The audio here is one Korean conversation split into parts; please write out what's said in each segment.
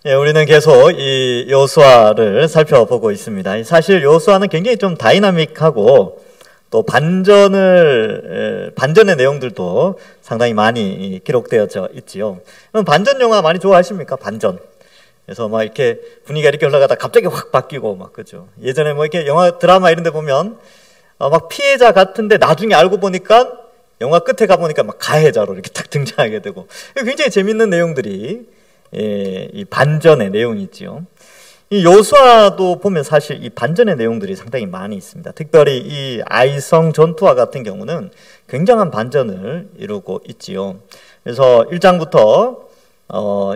예, 우리는 계속 이 여호수아를 살펴보고 있습니다. 사실 여호수아는 굉장히 좀 다이나믹하고 또 반전의 내용들도 상당히 많이 기록되어져 있지요. 반전 영화 많이 좋아하십니까? 반전. 그래서 막 이렇게 분위기가 이렇게 올라가다 갑자기 확 바뀌고 막 그죠. 예전에 뭐 이렇게 영화 드라마 이런 데 보면 막 피해자 같은데 나중에 알고 보니까 영화 끝에 가보니까 막 가해자로 이렇게 딱 등장하게 되고 굉장히 재밌는 내용들이 이 반전의 내용이 있지요. 이 여호수아도 보면 사실 이 반전의 내용들이 상당히 많이 있습니다. 특별히 이 아이성 전투와 같은 경우는 굉장한 반전을 이루고 있지요. 그래서 1장부터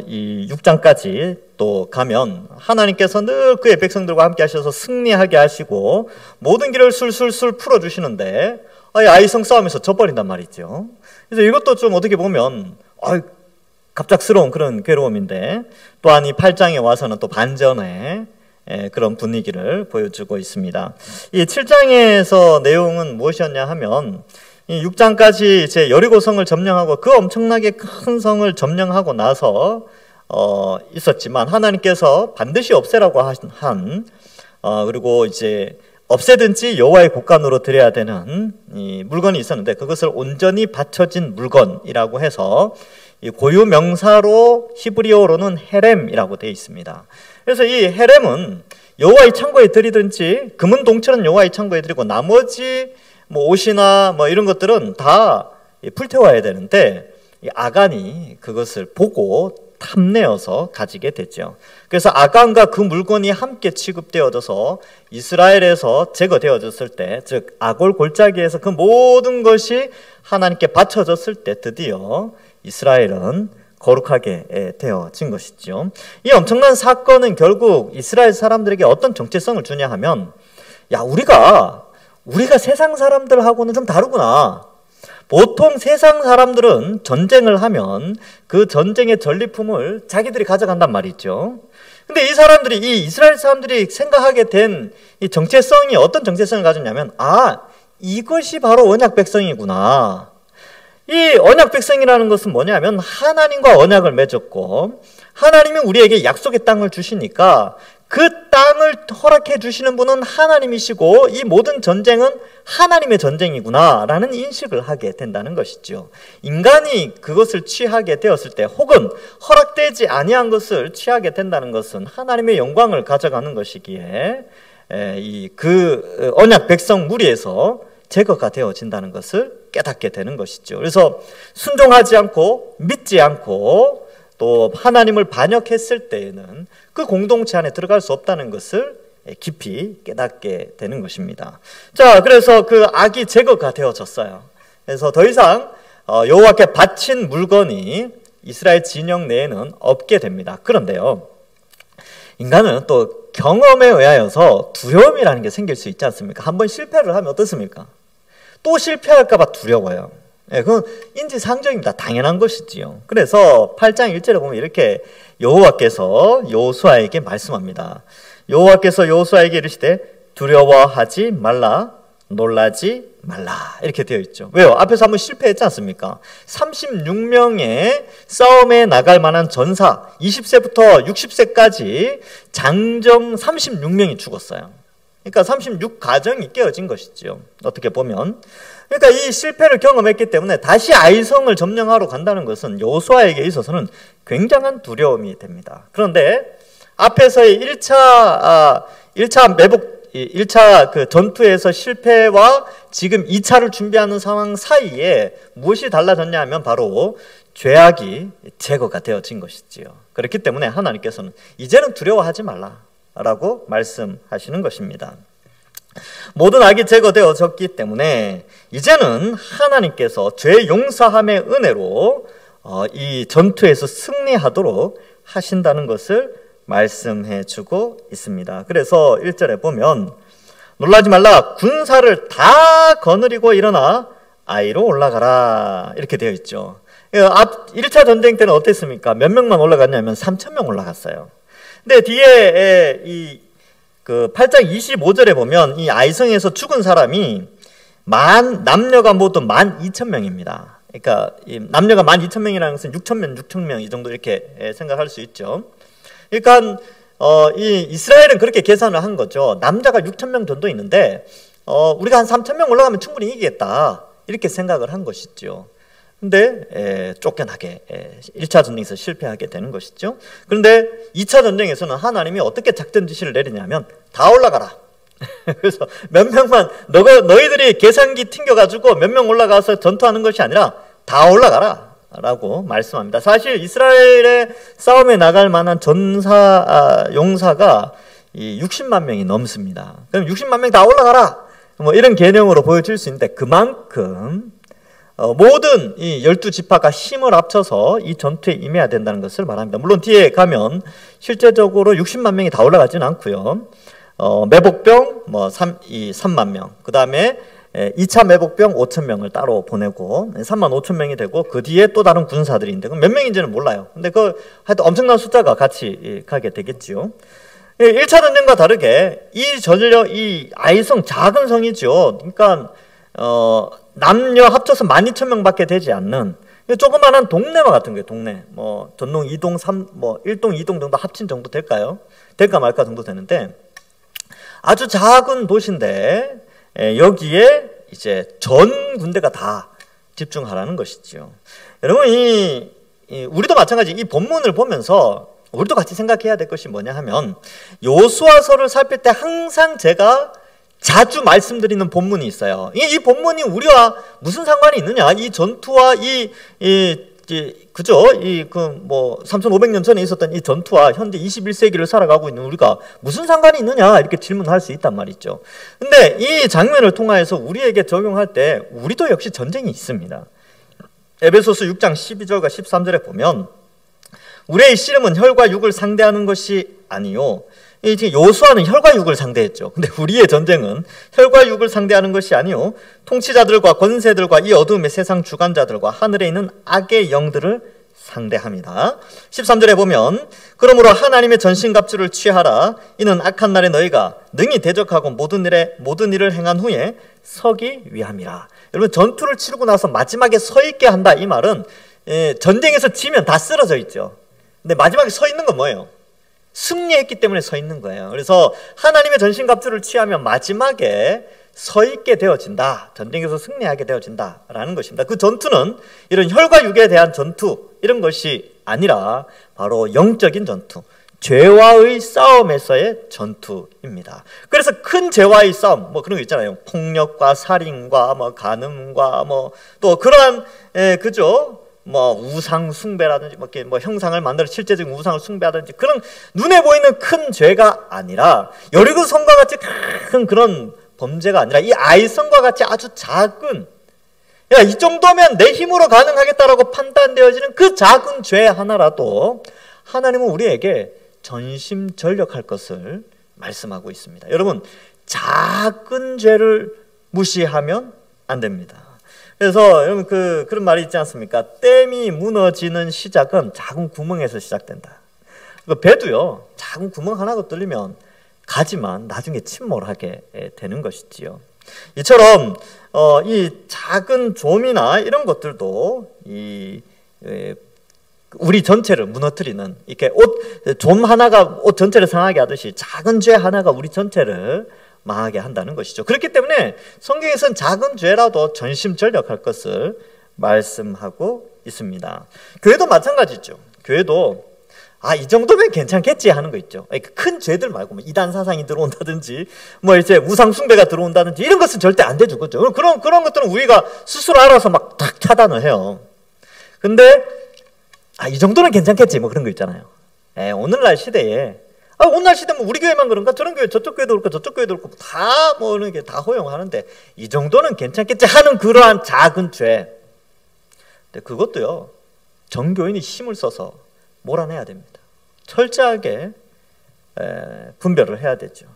이 6장까지 또 가면 하나님께서 늘 그의 백성들과 함께 하셔서 승리하게 하시고 모든 길을 술술술 풀어주시는데 아이성 싸움에서 져버린단 말이죠. 그래서 이것도 좀 어떻게 보면 갑작스러운 그런 괴로움인데, 또한 이 8장에 와서는 또 반전의 그런 분위기를 보여주고 있습니다. 이 7장에서 내용은 무엇이었냐 하면 이 6장까지 이제 여리고성을 점령하고 그 엄청나게 큰 성을 점령하고 나서 있었지만 하나님께서 반드시 없애라고 그리고 이제 없애든지 여호와의 곳간으로 드려야 되는 이 물건이 있었는데, 그것을 온전히 바쳐진 물건이라고 해서 이 고유 명사로 히브리어로는 헤렘이라고 되어 있습니다. 그래서 이 헤렘은 여호와의 창고에 드리든지 금은 동처는 여호와의 창고에 드리고 나머지 뭐 옷이나 뭐 이런 것들은 다 불태워야 되는데, 이 아간이 그것을 보고 탐내어서 가지게 됐죠. 그래서 아간과 그 물건이 함께 취급되어져서 이스라엘에서 제거되어졌을 때, 즉 아골 골짜기에서 그 모든 것이 하나님께 바쳐졌을 때 드디어 이스라엘은 거룩하게 되어진 것이죠. 이 엄청난 사건은 결국 이스라엘 사람들에게 어떤 정체성을 주냐 하면, 야, 우리가 세상 사람들하고는 좀 다르구나. 보통 세상 사람들은 전쟁을 하면 그 전쟁의 전리품을 자기들이 가져간단 말이죠. 근데 이 이스라엘 사람들이 생각하게 된 이 정체성이 어떤 정체성을 가졌냐면, 이것이 바로 언약 백성이구나. 이 언약 백성이라는 것은 뭐냐면 하나님과 언약을 맺었고, 하나님이 우리에게 약속의 땅을 주시니까 그 땅을 허락해 주시는 분은 하나님이시고 이 모든 전쟁은 하나님의 전쟁이구나 라는 인식을 하게 된다는 것이죠. 인간이 그것을 취하게 되었을 때, 혹은 허락되지 아니한 것을 취하게 된다는 것은 하나님의 영광을 가져가는 것이기에 그 언약 백성 무리에서 제거가 되어진다는 것을 깨닫게 되는 것이죠. 그래서 순종하지 않고 믿지 않고 또 하나님을 반역했을 때에는 그 공동체 안에 들어갈 수 없다는 것을 깊이 깨닫게 되는 것입니다. 자, 그래서 그 악이 제거가 되어졌어요. 그래서 더 이상 여호와께 바친 물건이 이스라엘 진영 내에는 없게 됩니다. 그런데요, 인간은 또 경험에 의하여서 두려움이라는 게 생길 수 있지 않습니까? 한번 실패를 하면 어떻습니까? 또 실패할까 봐 두려워요. 그건 인지상정입니다. 당연한 것이지요. 그래서 8장 1절에 보면 이렇게 여호와께서 여호수아에게 말씀합니다. 여호와께서 여호수아에게 이르시되 두려워하지 말라, 놀라지 말라, 이렇게 되어 있죠. 왜요? 앞에서 한번 실패했지 않습니까? 36명의 싸움에 나갈 만한 전사, 20세부터 60세까지 장정 36명이 죽었어요. 그러니까 36가정이 깨어진 것이죠. 어떻게 보면. 그러니까 이 실패를 경험했기 때문에 다시 아이성을 점령하러 간다는 것은 여호수아에게 있어서는 굉장한 두려움이 됩니다. 그런데 앞에서의 1차 그 전투에서 실패와 지금 2차를 준비하는 상황 사이에 무엇이 달라졌냐 하면 바로 죄악이 제거가 되어진 것이지요. 그렇기 때문에 하나님께서는 이제는 두려워하지 말라라고 말씀하시는 것입니다. 모든 악이 제거되어졌기 때문에 이제는 하나님께서 죄 용서함의 은혜로 이 전투에서 승리하도록 하신다는 것을 말씀해 주고 있습니다. 그래서 1절에 보면 놀라지 말라, 군사를 다 거느리고 일어나 아이로 올라가라, 이렇게 되어 있죠. 1차 전쟁 때는 어땠습니까? 몇 명만 올라갔냐면 3,000명 올라갔어요. 근데 뒤에 그 8장 25절에 보면 이 아이성에서 죽은 사람이 남녀가 모두 12,000명입니다. 그러니까 이 남녀가 12,000명이라는 것은 6,000명 이 정도 이렇게 생각할 수 있죠. 그러니까 이 이스라엘은 그렇게 계산을 한 거죠. 남자가 6,000명 정도 있는데 우리가 한 3,000명 올라가면 충분히 이기겠다 이렇게 생각을 한 것이죠. 근데 쫓겨나게 1차 전쟁에서 실패하게 되는 것이죠. 그런데 2차 전쟁에서는 하나님이 어떻게 작전 지시를 내리냐면 다 올라가라. 그래서 몇 명만 너희들이 계산기 ting겨가지고 몇 명 올라가서 전투하는 것이 아니라 다 올라가라 라고 말씀합니다. 사실 이스라엘의 싸움에 나갈 만한 용사가 이 60만 명이 넘습니다. 그럼 60만 명 다 올라가라 뭐 이런 개념으로 보여질 수 있는데, 그만큼 모든 이 12지파가 힘을 합쳐서 이 전투에 임해야 된다는 것을 말합니다. 물론 뒤에 가면 실제적으로 60만 명이 다 올라가지는 않고요. 매복병 3만 명, 그 다음에 2차 매복병 5,000명을 따로 보내고 35,000명이 되고, 그 뒤에 또 다른 군사들인데 몇 명인지는 몰라요. 근데 하여튼 엄청난 숫자가 같이 가게 되겠지요. 1차 전쟁과 다르게 이 아이성 작은 성이죠. 그러니까 남녀 합쳐서 12,000명밖에 되지 않는 조그마한 동네와 같은 거예요. 동네 전동 2동 1동 2동 정도 합친 정도 될까요? 될까 말까 정도 되는데 아주 작은 도시인데 여기에 이제 전 군대가 다 집중하라는 것이죠. 여러분 우리도 마찬가지 이 본문을 보면서 우리도 같이 생각해야 될 것이 뭐냐 하면, 요수아서를 살필 때 항상 제가 자주 말씀드리는 본문이 있어요. 이 본문이 우리와 무슨 상관이 있느냐? 이 전투와 3,500년 전에 있었던 이 전투와 현재 21세기를 살아가고 있는 우리가 무슨 상관이 있느냐? 이렇게 질문할 수 있단 말이죠. 근데 이 장면을 통하여서 우리에게 적용할 때 우리도 역시 전쟁이 있습니다. 에베소서 6장 12절과 13절에 보면, 우리의 씨름은 혈과 육을 상대하는 것이 아니요. 요수아는 혈과 육을 상대했죠. 근데 우리의 전쟁은 혈과 육을 상대하는 것이 아니요, 통치자들과 권세들과 이 어두움의 세상 주관자들과 하늘에 있는 악의 영들을 상대합니다. 13절에 보면, 그러므로 하나님의 전신갑주를 취하라. 이는 악한 날에 너희가 능히 대적하고 모든 일을 행한 후에 서기 위함이라. 여러분, 전투를 치르고 나서 마지막에 서 있게 한다, 이 말은 전쟁에서 지면 다 쓰러져 있죠. 근데 마지막에 서 있는 건 뭐예요? 승리했기 때문에 서 있는 거예요. 그래서 하나님의 전신갑주를 취하면 마지막에 서 있게 되어진다. 전쟁에서 승리하게 되어진다라는 것입니다. 그 전투는 이런 혈과 육에 대한 전투 이런 것이 아니라 바로 영적인 전투, 죄와의 싸움에서의 전투입니다. 그래서 큰 죄와의 싸움, 그런 거 있잖아요. 폭력과 살인과 간음과 또 그러한 우상 숭배라든지 형상을 만들어 실제적인 우상을 숭배하든지 그런 눈에 보이는 큰 죄가 아니라, 여리고성과 같이 큰 그런 범죄가 아니라 이 아이성과 같이 아주 작은, 이 정도면 내 힘으로 가능하겠다라고 판단되어지는 그 작은 죄 하나라도 하나님은 우리에게 전심전력할 것을 말씀하고 있습니다. 여러분, 작은 죄를 무시하면 안 됩니다. 그래서 여러분 그런 말이 있지 않습니까? 댐이 무너지는 시작은 작은 구멍에서 시작된다. 배도요, 작은 구멍 하나가 뚫리면 가지만 나중에 침몰하게 되는 것이지요. 이처럼 이 작은 좀이나 이런 것들도 우리 전체를 무너뜨리는, 이렇게 좀 하나가 옷 전체를 상하게 하듯이 작은 죄 하나가 우리 전체를 망하게 한다는 것이죠. 그렇기 때문에 성경에서는 작은 죄라도 전심전력할 것을 말씀하고 있습니다. 교회도 마찬가지죠. 교회도 이 정도면 괜찮겠지 하는 거 있죠. 큰 죄들 말고 이단 사상이 들어온다든지 이제 우상 숭배가 들어온다든지 이런 것은 절대 안 되죠. 그렇죠? 그런 것들은 우리가 스스로 알아서 탁 차단을 해요. 근데 이 정도는 괜찮겠지 그런 거 있잖아요. 오늘날 시대에 오늘날 시대면 우리 교회만 그런가? 저런 교회, 저쪽 교회도 그렇고 저쪽 교회도 그렇고 다 이런 게 다 허용하는데 이 정도는 괜찮겠지 하는 그러한 작은 죄. 근데 그것도요, 정교인이 힘을 써서 몰아내야 됩니다. 철저하게 분별을 해야 되죠.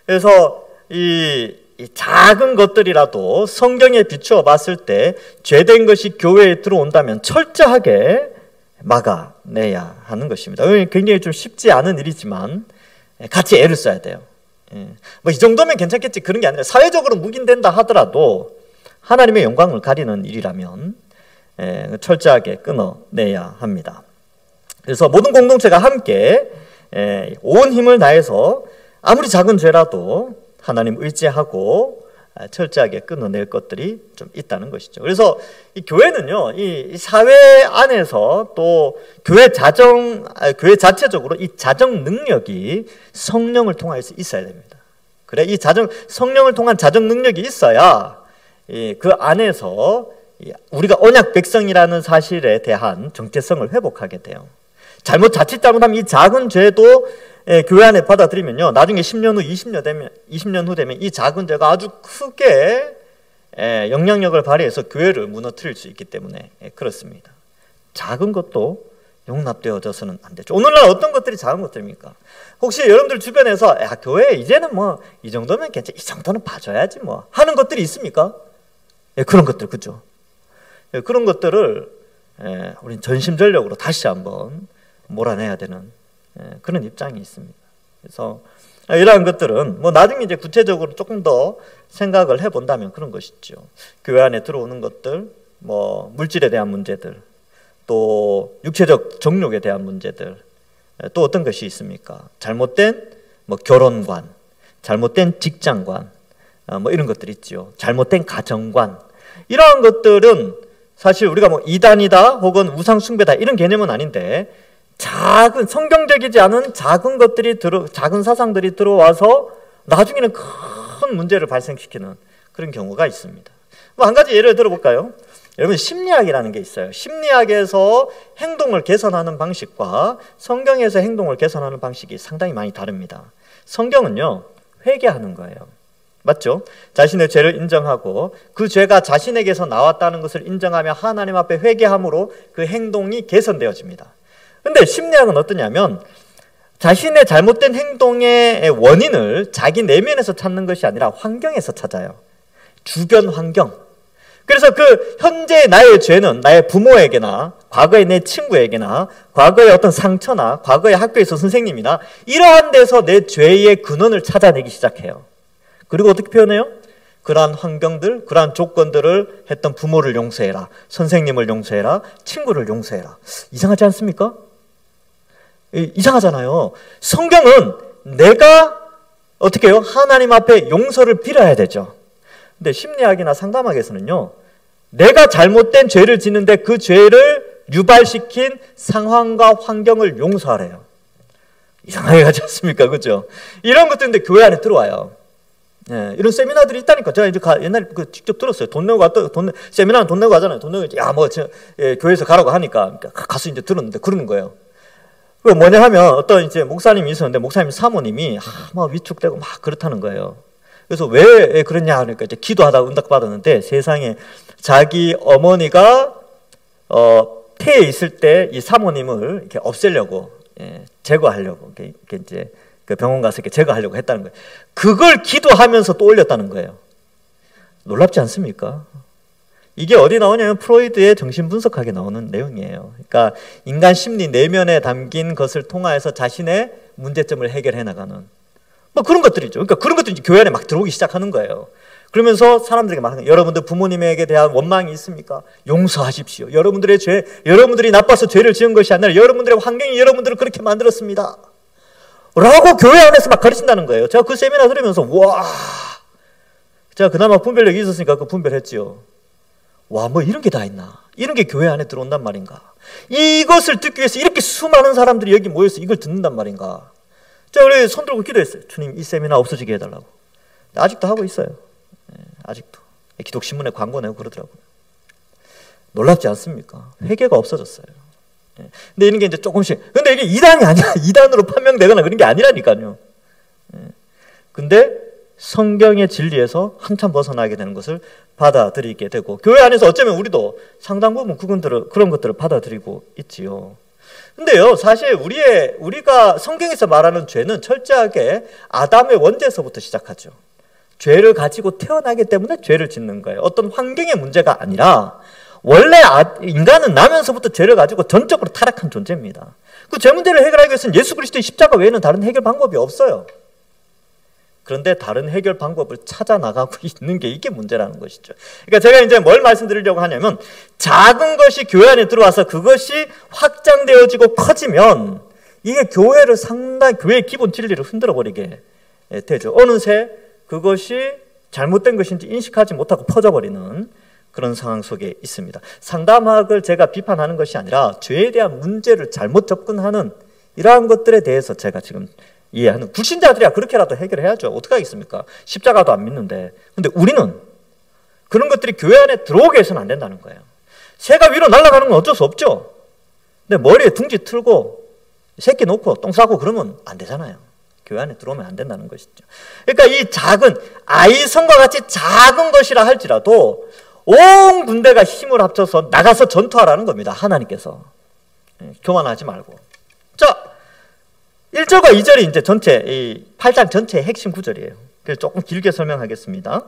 그래서 이 작은 것들이라도 성경에 비추어 봤을 때 죄된 것이 교회에 들어온다면 철저하게 막아내야 하는 것입니다. 굉장히 좀 쉽지 않은 일이지만 같이 애를 써야 돼요. 이 정도면 괜찮겠지 그런 게 아니라, 사회적으로 묵인된다 하더라도 하나님의 영광을 가리는 일이라면 철저하게 끊어내야 합니다. 그래서 모든 공동체가 함께 온 힘을 다해서 아무리 작은 죄라도 하나님 의지하고 철저하게 끊어낼 것들이 좀 있다는 것이죠. 그래서 이 교회는요, 이 사회 안에서 또 교회 자체적으로 이 자정 능력이 성령을 통해서 있어야 됩니다. 그래, 이 성령을 통한 자정 능력이 있어야 그 안에서 우리가 언약 백성이라는 사실에 대한 정체성을 회복하게 돼요. 자칫 잘못하면 이 작은 죄도 교회 안에 받아들이면요, 나중에 10년 후, 20년 후 되면 이 작은 죄가 아주 크게 영향력을 발휘해서 교회를 무너뜨릴 수 있기 때문에 그렇습니다. 작은 것도 용납되어져서는 안 되죠. 오늘날 어떤 것들이 작은 것들입니까? 혹시 여러분들 주변에서 야, 교회 이제는 뭐 이 정도면 괜찮아, 이 정도는 봐줘야지 뭐 하는 것들이 있습니까? 그런 것들, 그죠? 그런 것들을 우린 전심전력으로 다시 한번 몰아내야 되는 그런 입장이 있습니다. 그래서 이러한 것들은 뭐 나중에 이제 구체적으로 조금 더 생각을 해본다면 그런 것이죠. 교회 안에 들어오는 것들, 뭐 물질에 대한 문제들, 또 육체적 정욕에 대한 문제들, 또 어떤 것이 있습니까? 잘못된 뭐 결혼관, 잘못된 직장관, 뭐 이런 것들이 있죠. 잘못된 가정관, 이러한 것들은 사실 우리가 뭐 이단이다 혹은 우상 숭배다 이런 개념은 아닌데, 작은 성경적이지 않은 작은 것들이 작은 사상들이 들어와서 나중에는 큰 문제를 발생시키는 그런 경우가 있습니다. 뭐 한 가지 예를 들어볼까요? 여러분, 심리학이라는 게 있어요. 심리학에서 행동을 개선하는 방식과 성경에서 행동을 개선하는 방식이 상당히 많이 다릅니다. 성경은요, 회개하는 거예요. 맞죠? 자신의 죄를 인정하고 그 죄가 자신에게서 나왔다는 것을 인정하며 하나님 앞에 회개함으로 그 행동이 개선되어집니다. 근데 심리학은 어떠냐면 자신의 잘못된 행동의 원인을 자기 내면에서 찾는 것이 아니라 환경에서 찾아요. 주변 환경. 그래서 그 현재의 나의 죄는 나의 부모에게나 과거의 내 친구에게나 과거의 어떤 상처나 과거의 학교에서 선생님이나 이러한 데서 내 죄의 근원을 찾아내기 시작해요. 그리고 어떻게 표현해요? 그러한 환경들, 그러한 조건들을 했던 부모를 용서해라, 선생님을 용서해라, 친구를 용서해라. 이상하지 않습니까? 이상하잖아요. 성경은 내가 어떻게 해요? 하나님 앞에 용서를 빌어야 되죠. 근데 심리학이나 상담학에서는요, 내가 잘못된 죄를 짓는데 그 죄를 유발시킨 상황과 환경을 용서하래요. 이상하게 가지 않습니까? 그죠? 이런 것들인데 교회 안에 들어와요. 이런 세미나들이 있다니까. 제가 이제 옛날에 직접 들었어요. 돈 내고 세미나는 돈 내고 가잖아요. 돈 내고, 교회에서 가라고 하니까. 가서 이제 들었는데 그러는 거예요. 그 뭐냐 하면 어떤 이제 목사님이 있었는데 목사님 사모님이 막 위축되고 막 그렇다는 거예요. 그래서 왜 그랬냐 하니까 이제 기도하다가 응답 받았는데 세상에 자기 어머니가 폐에 있을 때 이 사모님을 이렇게 없애려고 제거하려고 이렇게 이제 그 병원 가서 이렇게 제거하려고 했다는 거예요. 그걸 기도하면서 또 올렸다는 거예요. 놀랍지 않습니까? 이게 어디 나오냐면 프로이드의 정신분석학에 나오는 내용이에요. 그러니까 인간 심리 내면에 담긴 것을 통하여서 자신의 문제점을 해결해 나가는 뭐 그런 것들이죠. 그러니까 그런 것들이 교회 안에 막 들어오기 시작하는 거예요. 그러면서 사람들에게 말하는 거예요. 여러분들 부모님에게 대한 원망이 있습니까? 용서하십시오. 여러분들의 죄, 여러분들이 나빠서 죄를 지은 것이 아니라 여러분들의 환경이 여러분들을 그렇게 만들었습니다. 라고 교회 안에서 막 가르친다는 거예요. 제가 그 세미나 들으면서 와, 제가 그나마 분별력이 있었으니까 그 분별했지요. 와, 뭐 이런 게 다 있나? 이런 게 교회 안에 들어온단 말인가? 이것을 듣기 위해서 이렇게 수많은 사람들이 여기 모여서 이걸 듣는단 말인가? 제가 그래 손 들고 기도했어요. 주님, 이 세미나 없어지게 해달라고. 아직도 하고 있어요. 아직도. 기독신문에 광고 내고 그러더라고요. 놀랍지 않습니까? 회개가 없어졌어요. 근데 이런 게 이제 조금씩. 근데 이게 이단이 아니야. 이단으로 판명되거나 그런 게 아니라니까요. 근데 성경의 진리에서 한참 벗어나게 되는 것을 받아들이게 되고, 교회 안에서 어쩌면 우리도 상당 부분 그런 것들을 받아들이고 있지요. 근데요, 사실 우리가 성경에서 말하는 죄는 철저하게 아담의 원죄에서부터 시작하죠. 죄를 가지고 태어나기 때문에 죄를 짓는 거예요. 어떤 환경의 문제가 아니라 원래 인간은 나면서부터 죄를 가지고 전적으로 타락한 존재입니다. 그 죄 문제를 해결하기 위해서는 예수 그리스도의 십자가 외에는 다른 해결 방법이 없어요. 그런데 다른 해결 방법을 찾아 나가고 있는 게 이게 문제라는 것이죠. 그러니까 제가 이제 뭘 말씀드리려고 하냐면, 작은 것이 교회 안에 들어와서 그것이 확장되어지고 커지면 이게 교회를 상당히 교회의 기본 진리를 흔들어 버리게 되죠. 어느새 그것이 잘못된 것인지 인식하지 못하고 퍼져버리는 그런 상황 속에 있습니다. 상담학을 제가 비판하는 것이 아니라 죄에 대한 문제를 잘못 접근하는 이러한 것들에 대해서 제가 지금 이해하는, 불신자들이야 그렇게라도 해결해야죠. 어떻게 하겠습니까? 십자가도 안 믿는데. 근데 우리는 그런 것들이 교회 안에 들어오게 해서는 안 된다는 거예요. 새가 위로 날아가는 건 어쩔 수 없죠. 근데 머리에 둥지 틀고 새끼 놓고 똥 싸고 그러면 안 되잖아요. 교회 안에 들어오면 안 된다는 것이죠. 그러니까 이 작은 아이성과 같이 작은 것이라 할지라도 온 군대가 힘을 합쳐서 나가서 전투하라는 겁니다. 하나님께서. 교만하지 말고. 자, 1절과 2절이 이제 전체, 이 8장 전체의 핵심 구절이에요. 그래서 조금 길게 설명하겠습니다.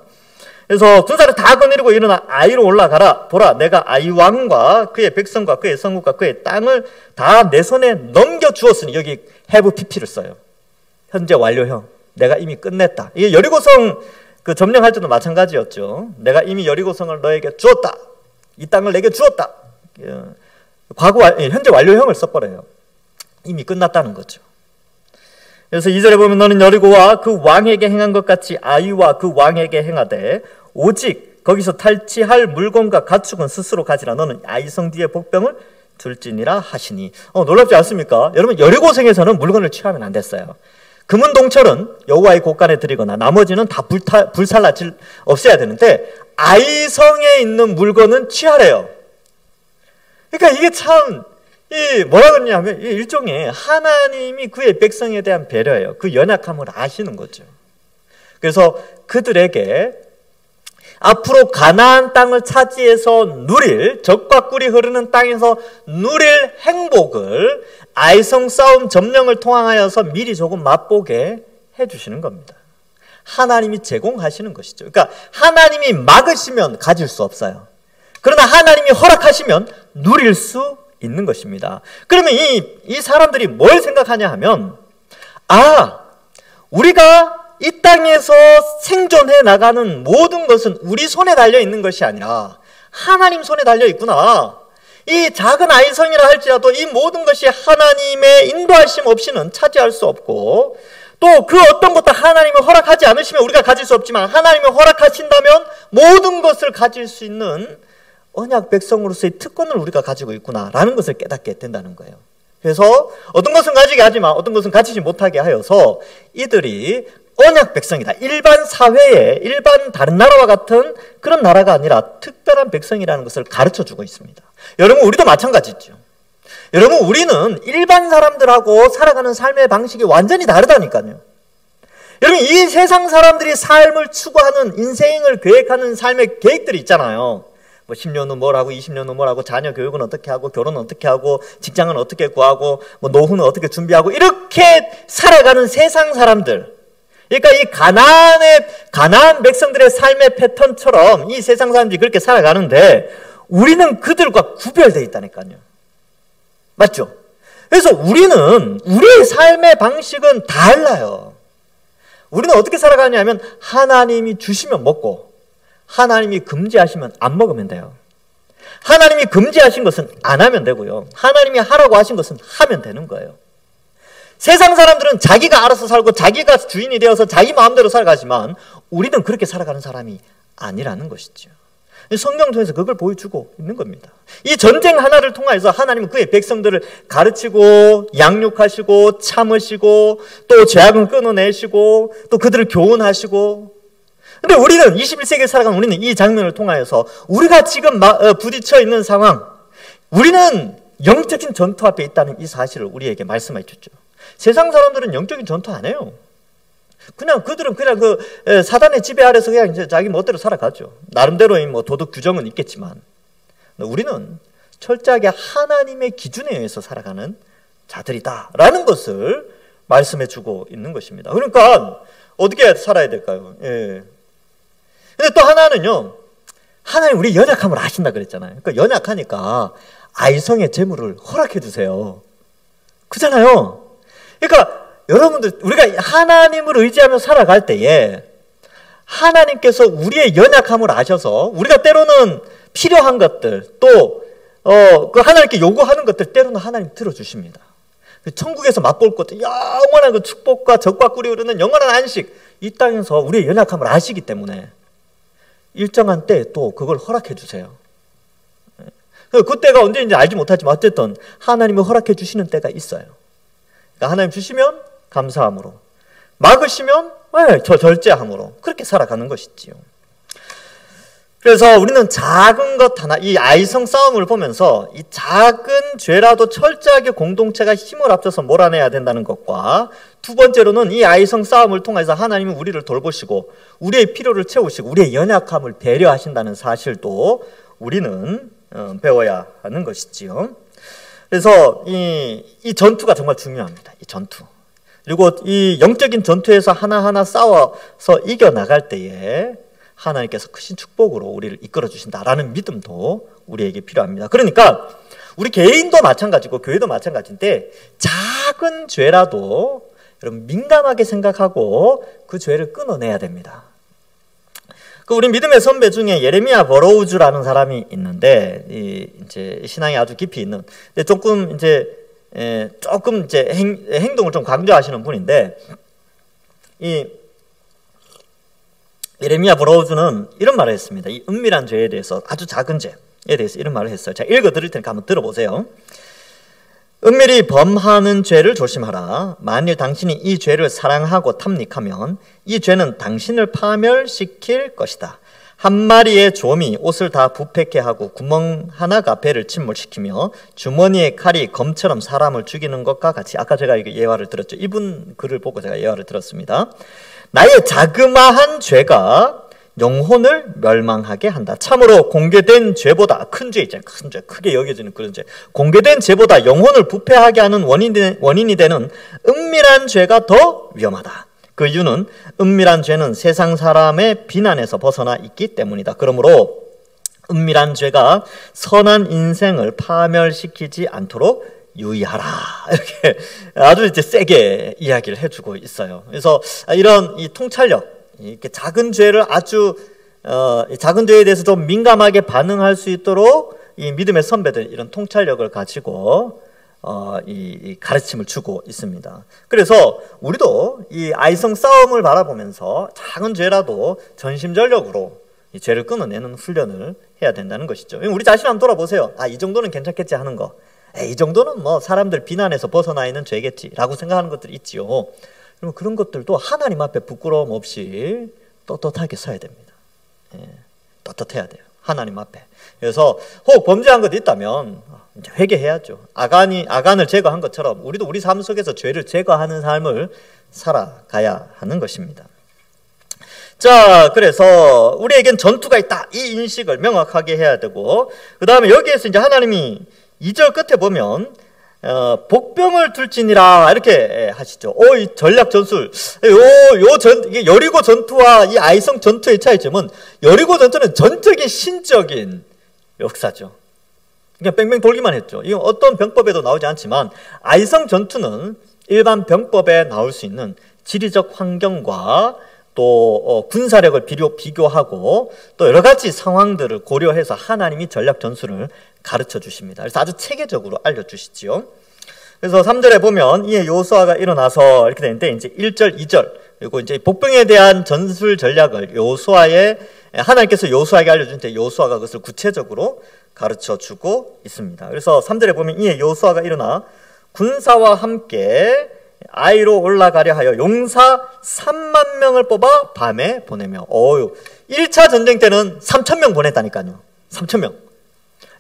그래서 군사를 다 거느리고 일어나 아이로 올라가라. 보라, 내가 아이 왕과 그의 백성과 그의 성읍과 그의 땅을 다 내 손에 넘겨주었으니, 여기 have pp를 써요. 현재 완료형. 내가 이미 끝냈다. 이게 여리고성 그 점령할 때도 마찬가지였죠. 내가 이미 여리고성을 너에게 주었다. 이 땅을 내게 주었다. 과거 현재 완료형을 써버려요. 이미 끝났다는 거죠. 그래서 2절에 보면 너는 여리고와 그 왕에게 행한 것 같이 아이와 그 왕에게 행하되 오직 거기서 탈취할 물건과 가축은 스스로 가지라. 너는 아이성 뒤에 복병을 둘지니라 하시니. 놀랍지 않습니까? 여러분, 여리고성에서는 물건을 취하면 안 됐어요. 금은동철은 여호와의 곳간에 드리거나 나머지는 다 불살라 없애야 되는데 아이성에 있는 물건은 취하래요. 그러니까 이게 참 뭐라 그러냐면 일종의 하나님이 그의 백성에 대한 배려예요. 그 연약함을 아시는 거죠. 그래서 그들에게 앞으로 가나안 땅을 차지해서 누릴, 적과 꿀이 흐르는 땅에서 누릴 행복을 아이성 싸움 점령을 통하여서 미리 조금 맛보게 해주시는 겁니다. 하나님이 제공하시는 것이죠. 그러니까 하나님이 막으시면 가질 수 없어요. 그러나 하나님이 허락하시면 누릴 수 있는 것입니다. 그러면 이 사람들이 뭘 생각하냐 하면, 우리가 이 땅에서 생존해 나가는 모든 것은 우리 손에 달려 있는 것이 아니라 하나님 손에 달려 있구나. 이 작은 아이성이라 할지라도 이 모든 것이 하나님의 인도하심 없이는 차지할 수 없고, 또 그 어떤 것도 하나님이 허락하지 않으시면 우리가 가질 수 없지만 하나님이 허락하신다면 모든 것을 가질 수 있는 언약 백성으로서의 특권을 우리가 가지고 있구나라는 것을 깨닫게 된다는 거예요. 그래서 어떤 것은 가지게 하지만 어떤 것은 가지지 못하게 하여서 이들이 언약 백성이다. 일반 사회에 일반 다른 나라와 같은 그런 나라가 아니라 특별한 백성이라는 것을 가르쳐주고 있습니다. 여러분, 우리도 마찬가지죠. 여러분, 우리는 일반 사람들하고 살아가는 삶의 방식이 완전히 다르다니까요. 여러분, 이 세상 사람들이 삶을 추구하는, 인생을 계획하는 삶의 계획들이 있잖아요. 10년 후 뭘 하고 20년 후 뭘 하고 자녀 교육은 어떻게 하고 결혼은 어떻게 하고 직장은 어떻게 구하고 노후는 어떻게 준비하고 이렇게 살아가는 세상 사람들. 그러니까 이 가나안 백성들의 삶의 패턴처럼 이 세상 사람들이 그렇게 살아가는데 우리는 그들과 구별되어 있다니까요. 맞죠? 그래서 우리의 삶의 방식은 달라요. 우리는 어떻게 살아가냐면 하나님이 주시면 먹고 하나님이 금지하시면 안 먹으면 돼요. 하나님이 금지하신 것은 안 하면 되고요. 하나님이 하라고 하신 것은 하면 되는 거예요. 세상 사람들은 자기가 알아서 살고 자기가 주인이 되어서 자기 마음대로 살아가지만 우리는 그렇게 살아가는 사람이 아니라는 것이죠. 성경 통해서 그걸 보여주고 있는 겁니다. 이 전쟁 하나를 통해서 하나님은 그의 백성들을 가르치고 양육하시고 참으시고 또 죄악은 끊어내시고 또 그들을 교훈하시고. 근데 우리는 21세기에 살아가는 우리는 이 장면을 통하여서 우리가 지금 부딪혀 있는 상황, 우리는 영적인 전투 앞에 있다는 이 사실을 우리에게 말씀해 주죠. 세상 사람들은 영적인 전투 안 해요. 그들은 그 사단의 지배 아래서 그냥 이제 자기 멋대로 살아가죠. 나름대로의 도덕 규정은 있겠지만 우리는 철저하게 하나님의 기준에 의해서 살아가는 자들이다라는 것을 말씀해 주고 있는 것입니다. 그러니까 어떻게 살아야 될까요? 예. 근데 또 하나는요, 하나님 우리 연약함을 아신다 그랬잖아요. 그러니까 연약하니까 아이성의 재물을 허락해 주세요. 그잖아요. 그러니까 여러분들, 우리가 하나님을 의지하며 살아갈 때에 하나님께서 우리의 연약함을 아셔서 우리가 때로는 필요한 것들 또 그 하나님께 요구하는 것들 때로는 하나님 들어주십니다. 천국에서 맛볼 것도 영원한 그 축복과 적과 꿀이 흐르는 영원한 안식, 이 땅에서 우리의 연약함을 아시기 때문에 일정한 때에 또 그걸 허락해 주세요. 그때가 언제인지 알지 못하지만 어쨌든 하나님이 허락해 주시는 때가 있어요. 그러니까 하나님 주시면 감사함으로, 막으시면 저 절제함으로 그렇게 살아가는 것이지요. 그래서 우리는 작은 것 하나, 이 아이성 싸움을 보면서 이 작은 죄라도 철저하게 공동체가 힘을 합쳐서 몰아내야 된다는 것과, 두 번째로는 이 아이성 싸움을 통해서 하나님이 우리를 돌보시고 우리의 필요를 채우시고 우리의 연약함을 배려하신다는 사실도 우리는 배워야 하는 것이지요. 그래서 이 전투가 정말 중요합니다. 이 전투. 그리고 이 영적인 전투에서 하나하나 싸워서 이겨나갈 때에 하나님께서 크신 축복으로 우리를 이끌어 주신다라는 믿음도 우리에게 필요합니다. 그러니까 우리 개인도 마찬가지고 교회도 마찬가지인데, 작은 죄라도 여러분 민감하게 생각하고 그 죄를 끊어내야 됩니다. 우리 믿음의 선배 중에 예레미야 버로우즈라는 사람이 있는데, 이제 신앙이 아주 깊이 있는, 근데 조금 이제 행동을 좀 강조하시는 분인데, 이 예레미야 버로우즈는 이런 말을 했습니다. 이 은밀한 죄에 대해서, 아주 작은 죄에 대해서 이런 말을 했어요. 제가 읽어 드릴 테니까 한번 들어보세요. 은밀히 범하는 죄를 조심하라. 만일 당신이 이 죄를 사랑하고 탐닉하면 이 죄는 당신을 파멸시킬 것이다. 한 마리의 좀이 옷을 다 부패케 하고 구멍 하나가 배를 침몰시키며 주머니의 칼이 검처럼 사람을 죽이는 것과 같이, 아까 제가 이게 예화를 들었죠. 이분 글을 보고 제가 예화를 들었습니다. 나의 자그마한 죄가 영혼을 멸망하게 한다. 참으로 공개된 죄보다, 큰 죄 있잖아요. 큰 죄, 크게 여겨지는 그런 죄. 공개된 죄보다 영혼을 부패하게 하는 원인이 되는 은밀한 죄가 더 위험하다. 그 이유는 은밀한 죄는 세상 사람의 비난에서 벗어나 있기 때문이다. 그러므로 은밀한 죄가 선한 인생을 파멸시키지 않도록 유의하라. 이렇게 아주 이제 세게 이야기를 해주고 있어요. 그래서 이런 이 통찰력, 이렇게 작은 죄를 아주 작은 죄에 대해서 좀 민감하게 반응할 수 있도록 이 믿음의 선배들 이런 통찰력을 가지고 이 가르침을 주고 있습니다. 그래서 우리도 이 아이성 싸움을 바라보면서 작은 죄라도 전심전력으로 이 죄를 끊어내는 훈련을 해야 된다는 것이죠. 우리 자신 한번 돌아보세요. 이 정도는 괜찮겠지 하는 거, 이 정도는 뭐 사람들 비난에서 벗어나 있는 죄겠지라고 생각하는 것들이 있지요. 그럼 그런 것들도 하나님 앞에 부끄러움 없이 떳떳하게 서야 됩니다. 떳떳해야 돼요. 하나님 앞에. 그래서 혹 범죄한 것이 있다면 이제 회개해야죠. 아간을 제거한 것처럼 우리도 우리 삶 속에서 죄를 제거하는 삶을 살아가야 하는 것입니다. 자, 그래서 우리에겐 전투가 있다, 이 인식을 명확하게 해야 되고, 그 다음에 여기에서 이제 하나님이 2절 끝에 보면 복병을 들지니라 이렇게 하시죠. 이 전략 전술, 이게 여리고 전투와 이 아이성 전투의 차이점은, 여리고 전투는 전적인 신적인 역사죠. 그냥 뺑뺑 돌기만 했죠. 이건 어떤 병법에도 나오지 않지만, 아이성 전투는 일반 병법에 나올 수 있는 지리적 환경과 또 군사력을 비교하고 또 여러 가지 상황들을 고려해서 하나님이 전략 전술을 가르쳐 주십니다. 그래서 아주 체계적으로 알려주시지요. 그래서 3절에 보면 이에 여호수아가 일어나서 이렇게 되는데, 이제 1절, 2절, 그리고 이제 복병에 대한 전술 전략을 하나님께서 여호수아에게 알려준 때 여호수아가 그것을 구체적으로 가르쳐 주고 있습니다. 그래서 3절에 보면 이에 여호수아가 일어나 군사와 함께 아이로 올라가려 하여 용사 3만 명을 뽑아 밤에 보내며, 1차 전쟁 때는 3,000명 보냈다니까요. 3,000명.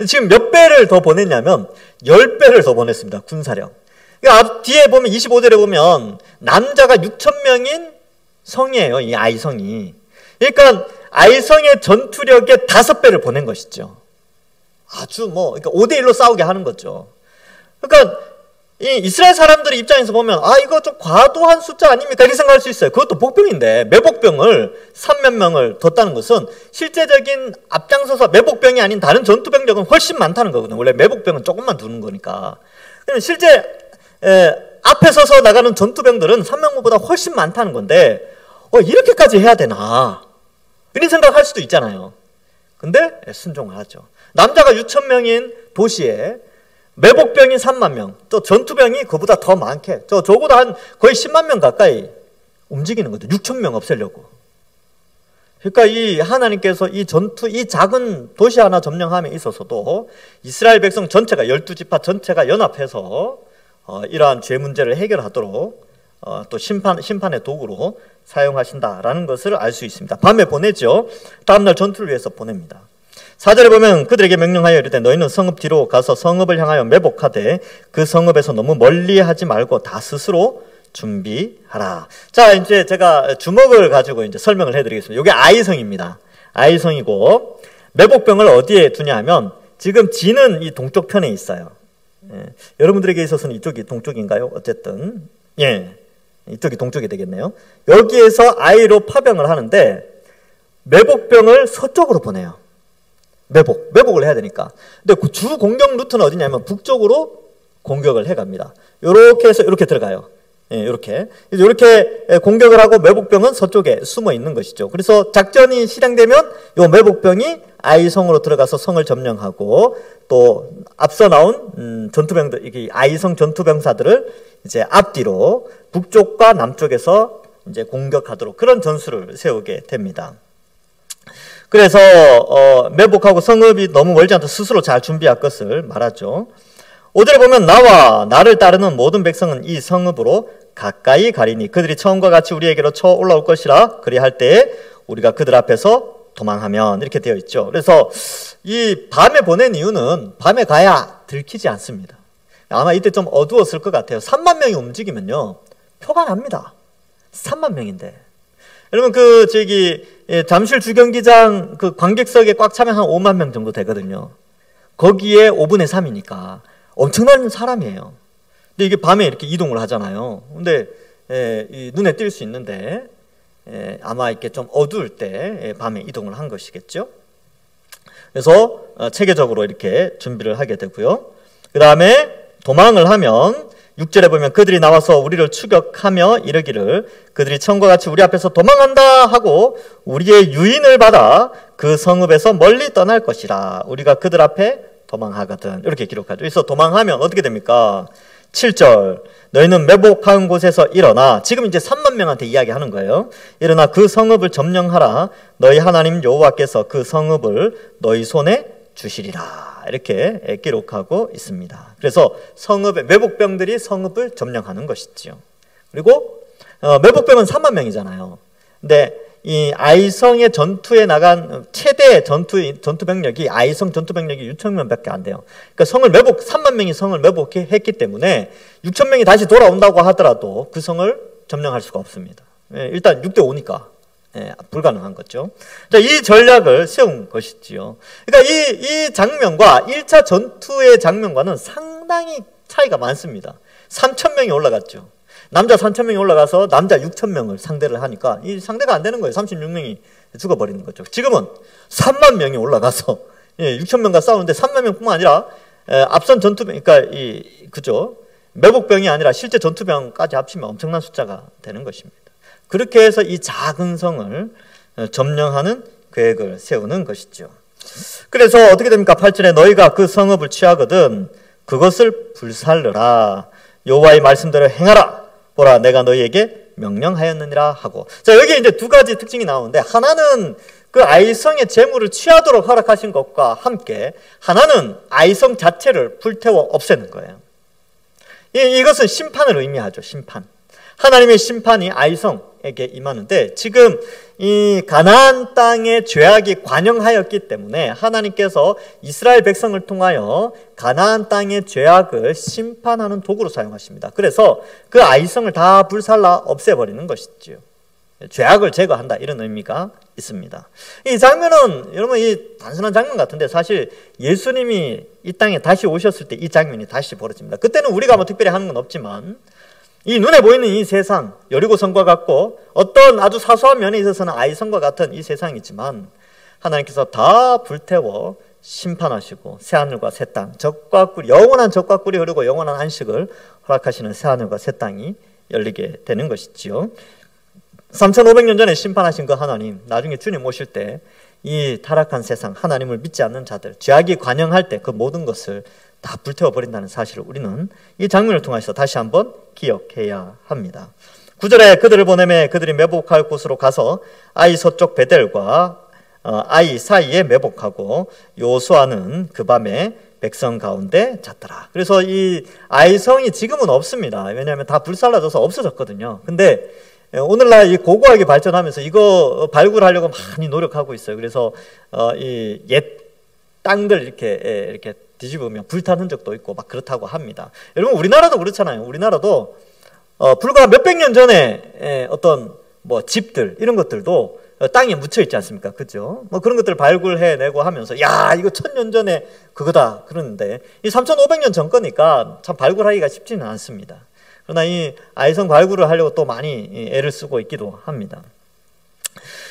지금 몇 배를 더 보냈냐면 10배를 더 보냈습니다. 군사력. 그러니까 뒤에 보면 25절에 보면 남자가 6,000명인 성이에요. 이 아이성이. 그러니까 아이성의 전투력의 5배를 보낸 것이죠. 아주 그러니까 5대1로 싸우게 하는 거죠. 그러니까 이 이스라엘 사람들의 입장에서 보면 이거 좀 과도한 숫자 아닙니까? 이렇게 생각할 수 있어요. 그것도 복병인데 매복병을 3만 명을 뒀다는 것은 실제적인 앞장서서 매복병이 아닌 다른 전투병력은 훨씬 많다는 거거든요. 원래 매복병은 조금만 두는 거니까. 그러면 실제 앞에 서서 나가는 전투병들은 3명보다 훨씬 많다는 건데 이렇게까지 해야 되나? 이런 생각할 수도 있잖아요. 근데 순종을 하죠. 남자가 6,000명인 도시에 매복병이 3만 명, 또 전투병이 그보다 더 많게, 적어도 한 거의 10만 명 가까이 움직이는 거죠. 6천 명 없애려고. 그러니까 이 하나님께서 이 작은 도시 하나 점령함에 있어서도 이스라엘 백성 전체가 12지파 전체가 연합해서 이러한 죄 문제를 해결하도록 또 심판의 도구로 사용하신다라는 것을 알 수 있습니다. 밤에 보내죠. 다음날 전투를 위해서 보냅니다. 4절에 보면 그들에게 명령하여 이르되 너희는 성읍 뒤로 가서 성읍을 향하여 매복하되 그 성읍에서 너무 멀리 하지 말고 다 스스로 준비하라. 자, 이제 제가 주먹을 가지고 이제 설명을 해드리겠습니다. 이게 아이성입니다. 아이성이고 매복병을 어디에 두냐면 지금 지는 이 동쪽 편에 있어요. 여러분들에게 있어서는 이쪽이 동쪽인가요? 어쨌든 이쪽이 동쪽이 되겠네요. 여기에서 아이로 파병을 하는데 매복병을 서쪽으로 보내요. 매복을 해야 되니까. 근데 주 공격 루트는 어디냐면 북쪽으로 공격을 해갑니다. 이렇게 해서 이렇게 들어가요. 이렇게 공격을 하고 매복병은 서쪽에 숨어 있는 것이죠. 그래서 작전이 실행되면 이 매복병이 아이성으로 들어가서 성을 점령하고 또 앞서 나온 전투병들, 아이성 전투병사들을 이제 앞뒤로 북쪽과 남쪽에서 이제 공격하도록 그런 전술을 세우게 됩니다. 그래서 매복하고 성읍이 너무 멀지 않다 스스로 잘 준비할 것을 말하죠. 5절에 보면 나와 나를 따르는 모든 백성은 이 성읍으로 가까이 가리니 그들이 처음과 같이 우리에게로 쳐 올라올 것이라 그리할 때에 우리가 그들 앞에서 도망하면 이렇게 되어 있죠. 그래서 이 밤에 보낸 이유는 밤에 가야 들키지 않습니다. 아마 이때 좀 어두웠을 것 같아요. 3만 명이 움직이면요 표가 납니다. 3만 명인데 여러분 잠실 주경기장 관객석에 꽉 차면 한 5만 명 정도 되거든요. 거기에 5분의 3이니까 엄청난 사람이에요. 근데 이게 밤에 이렇게 이동을 하잖아요. 근데 눈에 띌 수 있는데 아마 이렇게 좀 어두울 때 밤에 이동을 한 것이겠죠. 그래서 체계적으로 이렇게 준비를 하게 되고요. 그 다음에 도망을 하면 6절에 보면 그들이 나와서 우리를 추격하며 이르기를 그들이 처음과 같이 우리 앞에서 도망한다 하고 우리의 유인을 받아 그 성읍에서 멀리 떠날 것이라 우리가 그들 앞에 도망하거든. 이렇게 기록하죠. 그래서 도망하면 어떻게 됩니까? 7절 너희는 매복한 곳에서 일어나 지금 이제 3만 명한테 이야기하는 거예요. 일어나 그 성읍을 점령하라. 너희 하나님 여호와께서 그 성읍을 너희 손에 주시리라. 이렇게 기록하고 있습니다. 그래서 매복병들이 성읍을 점령하는 것이지요. 그리고 매복병은 3만 명이잖아요. 근데 이 아이성의 전투에 나간 최대 전투병력이 아이성 전투병력이 6천 명밖에 안 돼요. 그러니까 3만 명이 성을 매복했기 때문에 6천 명이 다시 돌아온다고 하더라도 그 성을 점령할 수가 없습니다. 일단 6대 5니까 불가능한 거죠. 자, 이 전략을 세운 것이지요. 그러니까 이 장면과 1차 전투의 장면과는 상당히 차이가 많습니다. 3천 명이 올라갔죠. 남자 3천 명이 올라가서 남자 6천 명을 상대를 하니까 이 상대가 안 되는 거예요. 36명이 죽어버리는 거죠. 지금은 3만 명이 올라가서 6천 명과 싸우는데 3만 명뿐만 아니라 앞선 전투병, 그러니까 그죠? 매복병이 아니라 실제 전투병까지 합치면 엄청난 숫자가 되는 것입니다. 그렇게 해서 이 작은 성을 점령하는 계획을 세우는 것이죠. 그래서 어떻게 됩니까? 8절에 너희가 그 성읍을 취하거든 그것을 불살르라. 여호와의 말씀대로 행하라. 보라 내가 너희에게 명령하였느니라 하고. 자, 여기 이제 두 가지 특징이 나오는데 하나는 그 아이성의 재물을 취하도록 허락하신 것과 함께 하나는 아이성 자체를 불태워 없애는 거예요. 이것은 심판을 의미하죠. 심판. 하나님의 심판이 아이성에게 임하는데 지금 이 가나안 땅의 죄악이 관영하였기 때문에 하나님께서 이스라엘 백성을 통하여 가나안 땅의 죄악을 심판하는 도구로 사용하십니다. 그래서 그 아이성을 다 불살라 없애버리는 것이지요. 죄악을 제거한다 이런 의미가 있습니다. 이 장면은 여러분 이 단순한 장면 같은데 사실 예수님이 이 땅에 다시 오셨을 때 이 장면이 다시 벌어집니다. 그때는 우리가 뭐 특별히 하는 건 없지만 이 눈에 보이는 이 세상, 여리고성과 같고 어떤 아주 사소한 면에 있어서는 아이성과 같은 이 세상이지만 하나님께서 다 불태워 심판하시고 새하늘과 새 땅, 영원한 젖과 꿀이 흐르고 영원한 안식을 허락하시는 새하늘과 새 땅이 열리게 되는 것이지요. 3500년 전에 심판하신 그 하나님, 나중에 주님 오실 때 이 타락한 세상, 하나님을 믿지 않는 자들, 죄악이 관영할 때 그 모든 것을 다 불태워버린다는 사실을 우리는 이 장면을 통해서 다시 한번 기억해야 합니다. 9절에 그들을 보내매 그들이 매복할 곳으로 가서 아이 서쪽 베델과 아이 사이에 매복하고 여호수아는 그 밤에 백성 가운데 잤더라. 그래서 이 아이성이 지금은 없습니다. 왜냐하면 다 불살라져서 없어졌거든요. 근데 오늘날 이 고고하게 발전하면서 이거 발굴하려고 많이 노력하고 있어요. 그래서 이 옛 땅들 이렇게 뒤집으면 불탄 흔적도 있고 막 그렇다고 합니다. 여러분 우리나라도 그렇잖아요. 우리나라도 불과 몇백 년 전에 어떤 뭐 집들 이런 것들도 땅에 묻혀 있지 않습니까? 그죠? 뭐 그런 것들을 발굴해내고 하면서 야 이거 1000년 전에 그거다 그러는데 이 3500년 전 거니까 참 발굴하기가 쉽지는 않습니다. 그러나 이 아이성 발굴을 하려고 또 많이 애를 쓰고 있기도 합니다.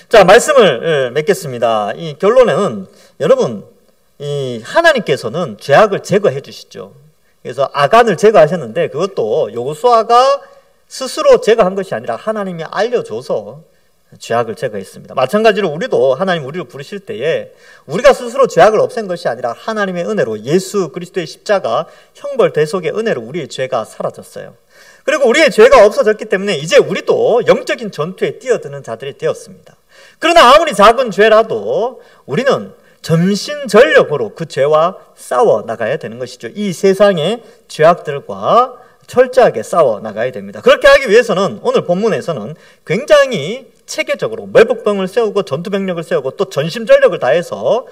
자, 말씀을 맺겠습니다. 이 결론은 여러분 이 하나님께서는 죄악을 제거해 주시죠. 그래서 아간을 제거하셨는데 그것도 여호수아가 스스로 제거한 것이 아니라 하나님이 알려줘서 죄악을 제거했습니다. 마찬가지로 우리도 하나님 우리를 부르실 때에 우리가 스스로 죄악을 없앤 것이 아니라 하나님의 은혜로 예수 그리스도의 십자가 형벌 대속의 은혜로 우리의 죄가 사라졌어요. 그리고 우리의 죄가 없어졌기 때문에 이제 우리도 영적인 전투에 뛰어드는 자들이 되었습니다. 그러나 아무리 작은 죄라도 우리는 전심전력으로 그 죄와 싸워 나가야 되는 것이죠. 이 세상의 죄악들과 철저하게 싸워 나가야 됩니다. 그렇게 하기 위해서는 오늘 본문에서는 굉장히 체계적으로 매복병을 세우고 전투병력을 세우고 또 전심전력을 다해서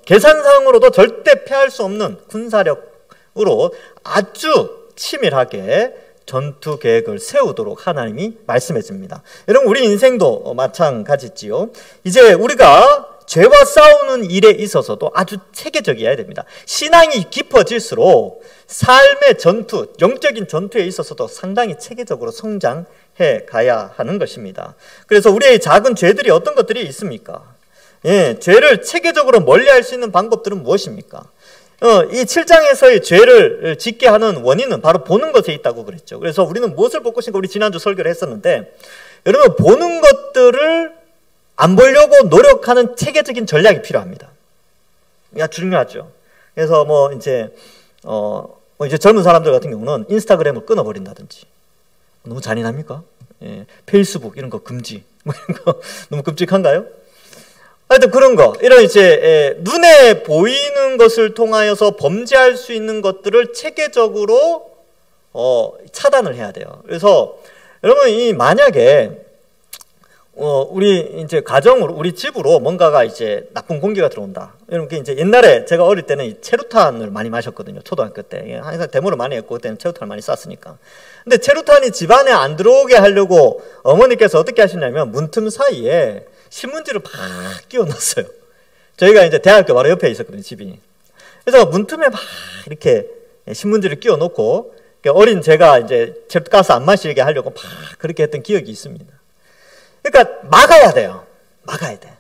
계산상으로도 절대 패할 수 없는 군사력으로 아주 치밀하게 전투 계획을 세우도록 하나님이 말씀해 줍니다. 여러분 우리 인생도 마찬가지지요. 이제 우리가 죄와 싸우는 일에 있어서도 아주 체계적이어야 됩니다. 신앙이 깊어질수록 삶의 전투, 영적인 전투에 있어서도 상당히 체계적으로 성장해 가야 하는 것입니다. 그래서 우리의 작은 죄들이 어떤 것들이 있습니까? 죄를 체계적으로 멀리할 수 있는 방법들은 무엇입니까? 이 7장에서의 죄를 짓게 하는 원인은 바로 보는 것에 있다고 그랬죠. 그래서 우리는 무엇을 볼 것인가 우리 지난주 설교를 했었는데 여러분 보는 것들을 안 보려고 노력하는 체계적인 전략이 필요합니다. 이게 중요하죠. 그래서 이제 젊은 사람들 같은 경우는 인스타그램을 끊어버린다든지 너무 잔인합니까? 페이스북 이런 거 금지 이런 거 너무 끔찍한가요? 하여튼 그런 거 이런 이제 눈에 보이는 것을 통하여서 범죄할 수 있는 것들을 체계적으로 차단을 해야 돼요. 그래서 여러분 이 만약에 우리 이제 가정으로 우리 집으로 뭔가가 이제 나쁜 공기가 들어온다. 이렇게 이제 옛날에 제가 어릴 때는 이 체루탄을 많이 마셨거든요. 초등학교 때 항상 데모를 많이 했고 그때는 체루탄을 많이 쐈으니까. 근데 체루탄이 집안에 안 들어오게 하려고 어머니께서 어떻게 하시냐면 문틈 사이에 신문지를 막 끼워 넣었어요. 저희가 이제 대학교 바로 옆에 있었거든요, 집이. 그래서 문틈에 막 이렇게 신문지를 끼워 놓고 어린 제가 이제 체루가스 안 마시게 하려고 막 그렇게 했던 기억이 있습니다. 그러니까 막아야 돼요. 막아야 돼.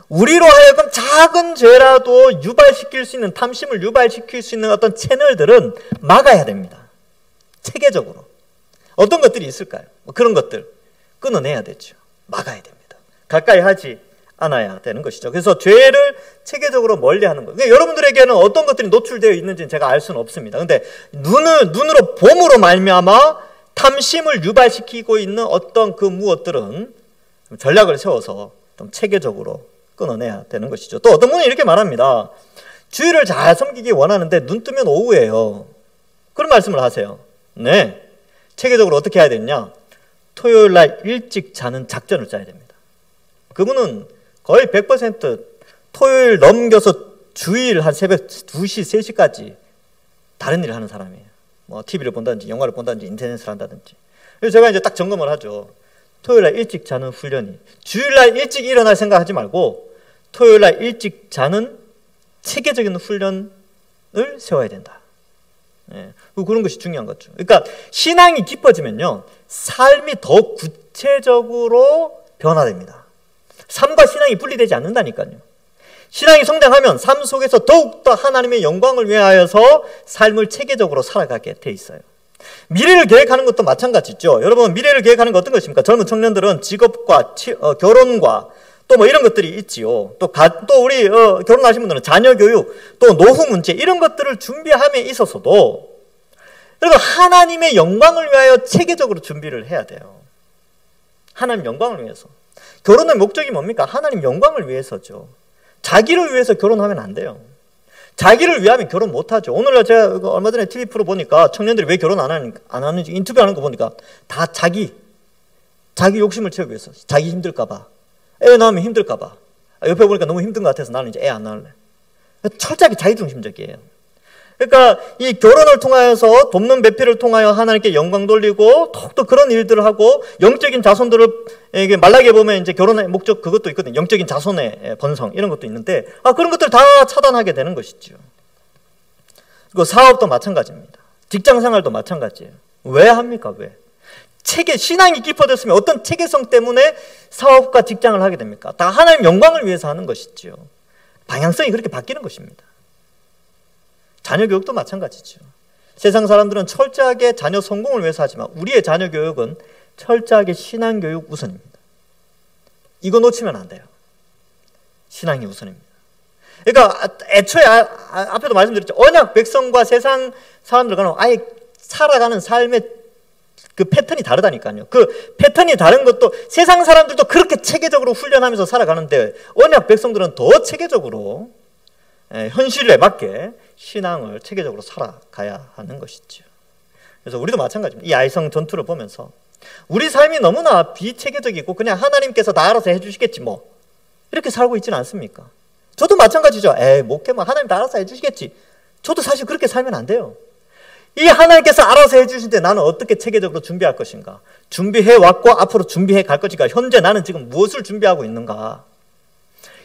우리로 하여금 작은 죄라도 유발시킬 수 있는 탐심을 유발시킬 수 있는 어떤 채널들은 막아야 됩니다. 체계적으로. 어떤 것들이 있을까요? 그런 것들 끊어내야 되죠. 막아야 됩니다. 가까이 하지 않아야 되는 것이죠. 그래서 죄를 체계적으로 멀리하는 것. 그러니까 여러분들에게는 어떤 것들이 노출되어 있는지는 제가 알 수는 없습니다. 근데 눈으로 봄으로 말미암아 탐심을 유발시키고 있는 어떤 그 무엇들은 전략을 세워서 좀 체계적으로 끊어내야 되는 것이죠. 또 어떤 분이 이렇게 말합니다. 주일을 잘 섬기기 원하는데 눈 뜨면 오후예요. 그런 말씀을 하세요. 네. 체계적으로 어떻게 해야 되느냐? 토요일 날 일찍 자는 작전을 짜야 됩니다. 그분은 거의 100% 토요일 넘겨서 주일 한 새벽 2시, 3시까지 다른 일을 하는 사람이에요. 뭐 TV를 본다든지 영화를 본다든지 인터넷을 한다든지. 그래서 제가 이제 딱 점검을 하죠. 토요일날 일찍 자는 훈련이 주일날 일찍 일어날 생각하지 말고 토요일날 일찍 자는 체계적인 훈련을 세워야 된다. 그런 것이 중요한 거죠. 그러니까 신앙이 깊어지면요 삶이 더 구체적으로 변화됩니다. 삶과 신앙이 분리되지 않는다니까요. 신앙이 성장하면 삶 속에서 더욱더 하나님의 영광을 위하여서 삶을 체계적으로 살아가게 돼 있어요. 미래를 계획하는 것도 마찬가지죠. 여러분 미래를 계획하는 거 어떤 것입니까? 젊은 청년들은 직업과 결혼과 또 뭐 이런 것들이 있지요. 또 우리 결혼하신 분들은 자녀 교육, 또 노후 문제 이런 것들을 준비함에 있어서도 그리고 하나님의 영광을 위하여 체계적으로 준비를 해야 돼요. 하나님 영광을 위해서. 결혼의 목적이 뭡니까? 하나님 영광을 위해서죠. 자기를 위해서 결혼하면 안 돼요. 자기를 위하면 결혼 못하죠. 오늘 제가 얼마 전에 TV 프로 보니까 청년들이 왜 결혼 안 하는지 인터뷰하는 거 보니까 다 자기 욕심을 채우기 위해서. 자기 힘들까 봐. 애 낳으면 힘들까 봐. 옆에 보니까 너무 힘든 것 같아서 나는 이제 애 안 낳을래. 철저하게 자기중심적이에요. 그러니까 이 결혼을 통하여서 돕는 배필을 통하여 하나님께 영광 돌리고 또 그런 일들을 하고 영적인 자손들을 말라게 보면 이제 결혼의 목적 그것도 있거든요. 영적인 자손의 번성 이런 것도 있는데 그런 것들 다 차단하게 되는 것이죠. 그리고 사업도 마찬가지입니다. 직장 생활도 마찬가지예요. 왜 합니까? 왜? 신앙이 깊어졌으면 어떤 체계성 때문에 사업과 직장을 하게 됩니까? 다 하나님 영광을 위해서 하는 것이지요. 방향성이 그렇게 바뀌는 것입니다. 자녀 교육도 마찬가지죠. 세상 사람들은 철저하게 자녀 성공을 위해서 하지만 우리의 자녀 교육은 철저하게 신앙 교육 우선입니다. 이거 놓치면 안 돼요. 신앙이 우선입니다. 그러니까 애초에 앞에도 말씀드렸죠. 언약 백성과 세상 사람들과는 아예 살아가는 삶의 그 패턴이 다르다니까요. 그 패턴이 다른 것도 세상 사람들도 그렇게 체계적으로 훈련하면서 살아가는데 언약 백성들은 더 체계적으로 현실에 맞게 신앙을 체계적으로 살아가야 하는 것이죠. 그래서 우리도 마찬가지입니다. 이 아이성 전투를 보면서 우리 삶이 너무나 비체계적이고 그냥 하나님께서 다 알아서 해주시겠지 뭐 이렇게 살고 있지는 않습니까? 저도 마찬가지죠. 목회만 하나님 다 알아서 해주시겠지. 저도 사실 그렇게 살면 안 돼요. 이 하나님께서 알아서 해주신데 나는 어떻게 체계적으로 준비할 것인가? 준비해왔고 앞으로 준비해 갈 것인가? 현재 나는 지금 무엇을 준비하고 있는가?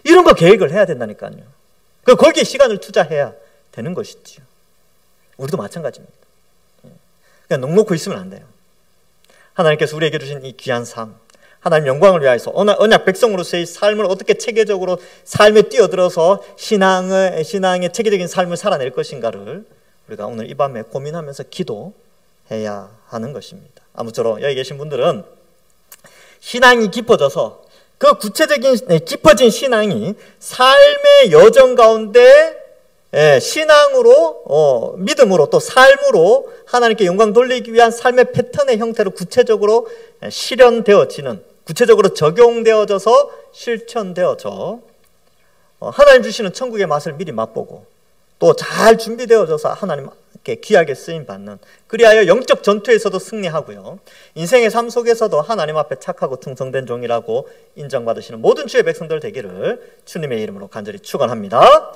이런 거 계획을 해야 된다니까요. 거기에 시간을 투자해야 되는 것이지요. 우리도 마찬가지입니다. 그냥 넉넉히 있으면 안 돼요. 하나님께서 우리에게 주신 이 귀한 삶, 하나님 영광을 위하여서 언약 백성으로서의 삶을 어떻게 체계적으로 삶에 뛰어들어서 신앙의 체계적인 삶을 살아낼 것인가를 우리가 오늘 이 밤에 고민하면서 기도해야 하는 것입니다. 아무쪼록 여기 계신 분들은 신앙이 깊어져서 그 구체적인 깊어진 신앙이 삶의 여정 가운데 신앙으로 믿음으로 또 삶으로 하나님께 영광 돌리기 위한 삶의 패턴의 형태로 구체적으로 실현되어지는 구체적으로 적용되어져서 실천되어져 하나님 주시는 천국의 맛을 미리 맛보고 또 잘 준비되어져서 하나님께 귀하게 쓰임받는 그리하여 영적 전투에서도 승리하고요. 인생의 삶 속에서도 하나님 앞에 착하고 충성된 종이라고 인정받으시는 모든 주의 백성들 되기를 주님의 이름으로 간절히 축원합니다.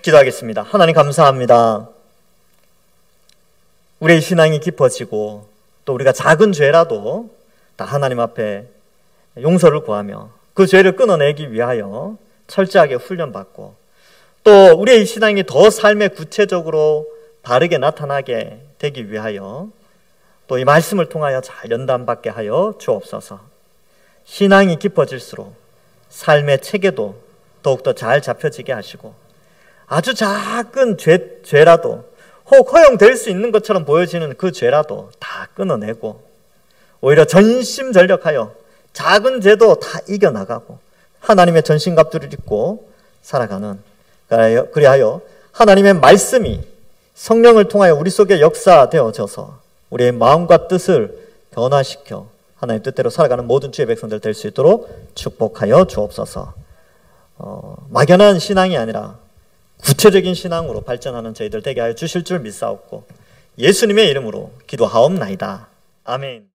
기도하겠습니다. 하나님 감사합니다. 우리의 신앙이 깊어지고 또 우리가 작은 죄라도 다 하나님 앞에 용서를 구하며 그 죄를 끊어내기 위하여 철저하게 훈련받고 또 우리의 신앙이 더 삶에 구체적으로 바르게 나타나게 되기 위하여 또 이 말씀을 통하여 잘 연단받게 하여 주옵소서. 신앙이 깊어질수록 삶의 체계도 더욱더 잘 잡혀지게 하시고 아주 작은 죄라도 혹 허용될 수 있는 것처럼 보여지는 그 죄라도 다 끊어내고 오히려 전심전력하여 작은 죄도 다 이겨나가고 하나님의 전신갑주를 입고 살아가는 그리하여 하나님의 말씀이 성령을 통하여 우리 속에 역사되어져서 우리의 마음과 뜻을 변화시켜 하나님 뜻대로 살아가는 모든 주의 백성들 될 수 있도록 축복하여 주옵소서. 막연한 신앙이 아니라 구체적인 신앙으로 발전하는 저희들 되게 하여 주실 줄 믿사옵고 예수님의 이름으로 기도하옵나이다. 아멘.